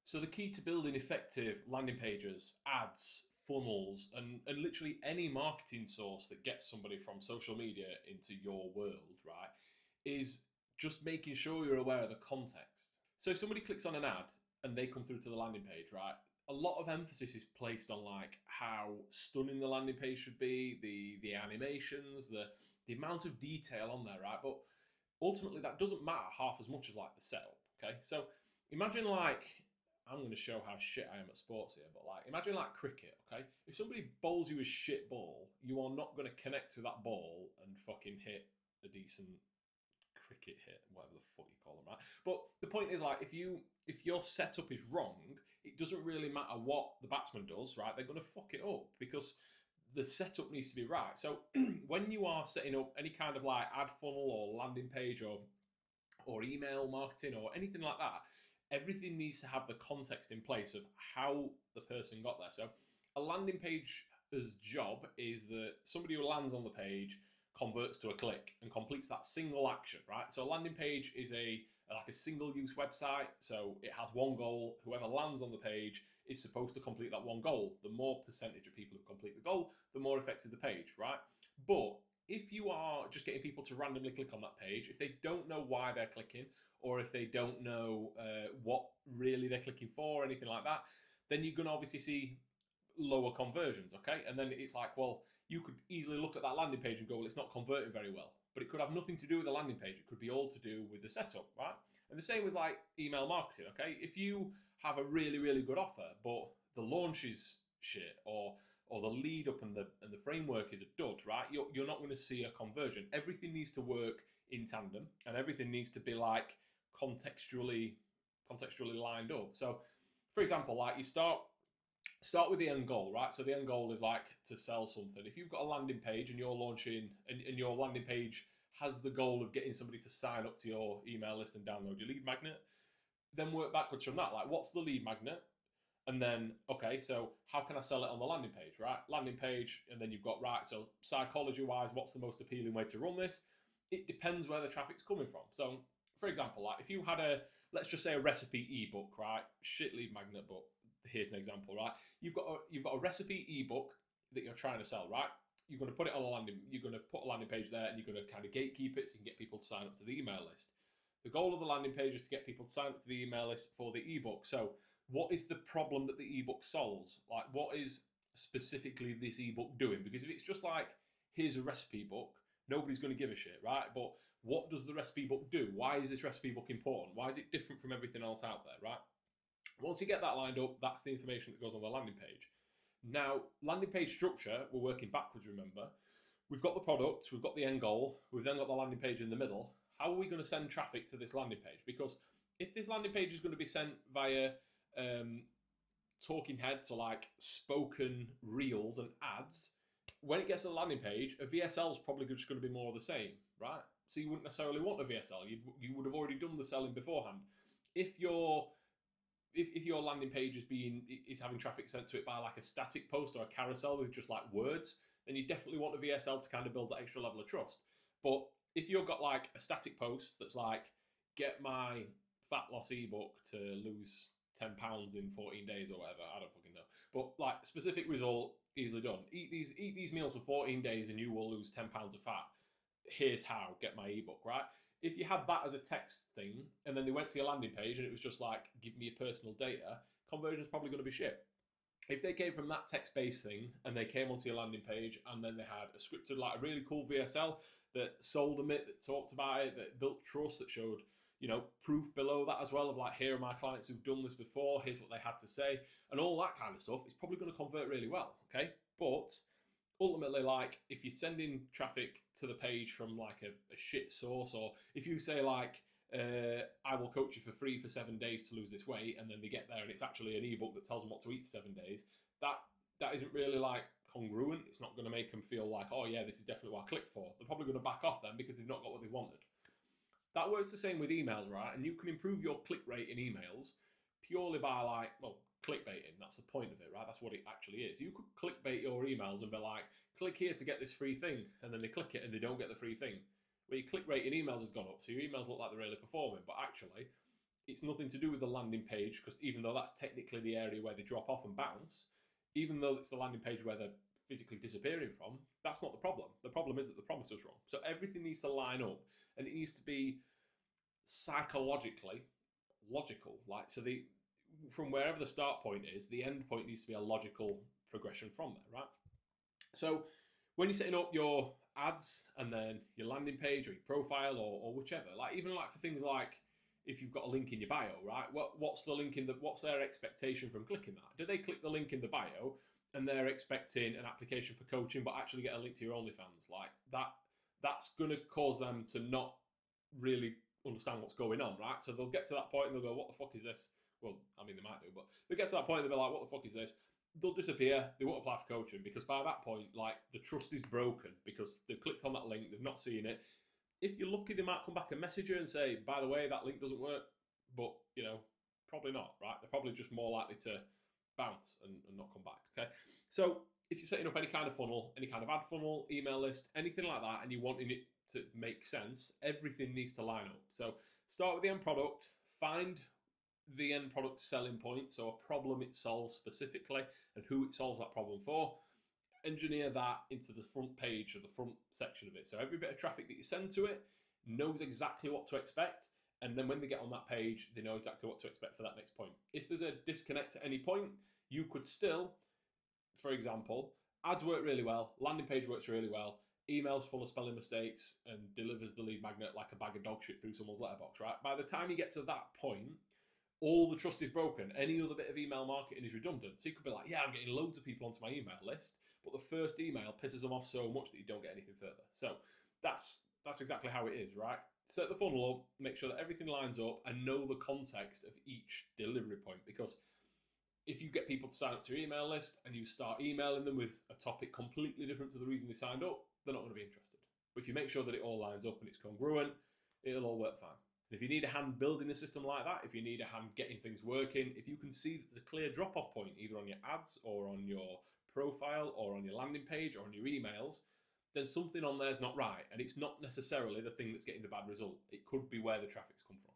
So the key to building effective landing pages, ads, funnels, and literally any marketing source that gets somebody from social media into your world, right, is just making sure you're aware of the context. So if somebody clicks on an ad and they come through to the landing page, right, a lot of emphasis is placed on like how stunning the landing page should be, the animations, the amount of detail on there, right? But ultimately that doesn't matter half as much as like the setup. Okay, so imagine like I'm going to show how shit I am at sports here, but like imagine like cricket. Okay, if somebody bowls you a shit ball, you are not going to connect with that ball and fucking hit a decent cricket hit, whatever the fuck you call them, right? But the point is like if your setup is wrong, it doesn't really matter what the batsman does, right? They're going to fuck it up because the setup needs to be right. So when you are setting up any kind of like ad funnel or landing page or email marketing or anything like that, everything needs to have the context in place of how the person got there. So a landing page's job is that somebody who lands on the page converts to a click and completes that single action, right? So a landing page is a like a single use website, so it has one goal. Whoever lands on the page is supposed to complete that one goal. The more percentage of people who complete the goal, the more effective the page, right? But if you are just getting people to randomly click on that page, if they don't know why they're clicking, or if they don't know what really they're clicking for, or anything like that, then you're going to obviously see lower conversions, okay? And then it's like, well, you could easily look at that landing page and go, well, it's not converting very well. But it could have nothing to do with the landing page. It could be all to do with the setup, right? And the same with like email marketing, okay? If you have a really, really good offer, but the launch is shit, or the lead up and the framework is a dud, right? You're not going to see a conversion. Everything needs to work in tandem, and everything needs to be like contextually lined up. So, for example, like you start with the end goal, right? So the end goal is like to sell something. If you've got a landing page and you're launching, and your landing page has the goal of getting somebody to sign up to your email list and download your lead magnet, then work backwards from that. Like, what's the lead magnet? And then, okay, so how can I sell it on the landing page, right? Landing page, and then you've got, right, so psychology wise, what's the most appealing way to run this? It depends where the traffic's coming from. So, for example, like if you had let's just say a recipe ebook, right? Shit lead magnet, but here's an example, right? You've got a recipe ebook that you're trying to sell, right? You're going to put it on a landing, you're going to put a landing page there, and you're going to kind of gatekeep it so you can get people to sign up to the email list. The goal of the landing page is to get people to sign up to the email list for the ebook. So, what is the problem that the ebook solves? Like, what is specifically this ebook doing? Because if it's just like, here's a recipe book, nobody's going to give a shit, right? But what does the recipe book do? Why is this recipe book important? Why is it different from everything else out there, right? Once you get that lined up, that's the information that goes on the landing page. Now, landing page structure, we're working backwards, remember. We've got the product, we've got the end goal, we've then got the landing page in the middle. How are we going to send traffic to this landing page? Because if this landing page is going to be sent via um, talking heads or like spoken reels and ads, when it gets to the landing page, a VSL is probably just going to be more of the same, right? So you wouldn't necessarily want a VSL. You would have already done the selling beforehand. If your landing page is having traffic sent to it by like a static post or a carousel with just like words, then you definitely want a VSL to kind of build that extra level of trust. But if you've got like a static post that's like, get my fat loss ebook to lose £10 in 14 days or whatever, I don't fucking know. But like specific result, easily done. Eat these meals for 14 days and you will lose £10 of fat. Here's how, get my ebook, right? If you had that as a text thing and then they went to your landing page and it was just like, give me your personal data, conversion is probably going to be shit. If they came from that text-based thing and they came onto your landing page and then they had a scripted, like a really cool VSL that sold them it, that talked about it, that built trust, that showed, proof below that as well of like, here are my clients who've done this before, here's what they had to say, and all that kind of stuff, it's probably going to convert really well, okay? But ultimately, like, if you're sending traffic to the page from like a shit source, or if you say like, I will coach you for free for 7 days to lose this weight, and then they get there and it's actually an ebook that tells them what to eat for 7 days, that isn't really like congruent. It's not going to make them feel like, oh yeah, this is definitely what I clicked for. They're probably going to back off then because they've not got what they wanted. That works the same with emails, right? And you can improve your click rate in emails purely by like, well, clickbaiting. That's the point of it, right? That's what it actually is. You could clickbait your emails and be like, click here to get this free thing, and then they click it and they don't get the free thing. Well, your click rate in emails has gone up, so your emails look like they're really performing, but actually, it's nothing to do with the landing page, because even though that's technically the area where they drop off and bounce, even though it's the landing page where they're physically disappearing from, that's not the problem. The problem is that the promise was wrong. So everything needs to line up, and it needs to be psychologically logical. Like, so from wherever the start point is, the end point needs to be a logical progression from there, right? So when you're setting up your ads and then your landing page or your profile or whichever, like even like for things like if you've got a link in your bio, right? What's the link in the? What's their expectation from clicking that? Do they click the link in the bio and they're expecting an application for coaching, but actually get a link to your OnlyFans? Like that, that's going to cause them to not really understand what's going on, right? So they'll get to that point and they'll go, "What the fuck is this?" Well, I mean, they might do, but they get to that point and they'll be like, "What the fuck is this?" They'll disappear. They won't apply for coaching because by that point, like the trust is broken because they've clicked on that link, they've not seen it. If you're lucky, they might come back and message you and say, "By the way, that link doesn't work," but you know, probably not, right? They're probably just more likely to bounce and not come back. Okay, so if you're setting up any kind of funnel, any kind of ad funnel, email list, anything like that, and you're wanting it to make sense, everything needs to line up. So start with the end product, find the end product selling point, so a problem it solves specifically and who it solves that problem for. Engineer that into the front page or the front section of it. So every bit of traffic that you send to it knows exactly what to expect. And then when they get on that page, they know exactly what to expect for that next point. If there's a disconnect at any point, you could still, for example, ads work really well, landing page works really well, email's full of spelling mistakes and delivers the lead magnet like a bag of dog shit through someone's letterbox, right? By the time you get to that point, all the trust is broken. Any other bit of email marketing is redundant. So you could be like, yeah, I'm getting loads of people onto my email list, but the first email pisses them off so much that you don't get anything further. So that's exactly how it is, right? Set the funnel up, make sure that everything lines up, and know the context of each delivery point. Because if you get people to sign up to your email list and you start emailing them with a topic completely different to the reason they signed up, they're not going to be interested. But if you make sure that it all lines up and it's congruent, it'll all work fine. And if you need a hand building a system like that, if you need a hand getting things working, if you can see that there's a clear drop-off point either on your ads or on your profile or on your landing page or on your emails, then something on there's not right. And it's not necessarily the thing that's getting the bad result. It could be where the traffic's come from.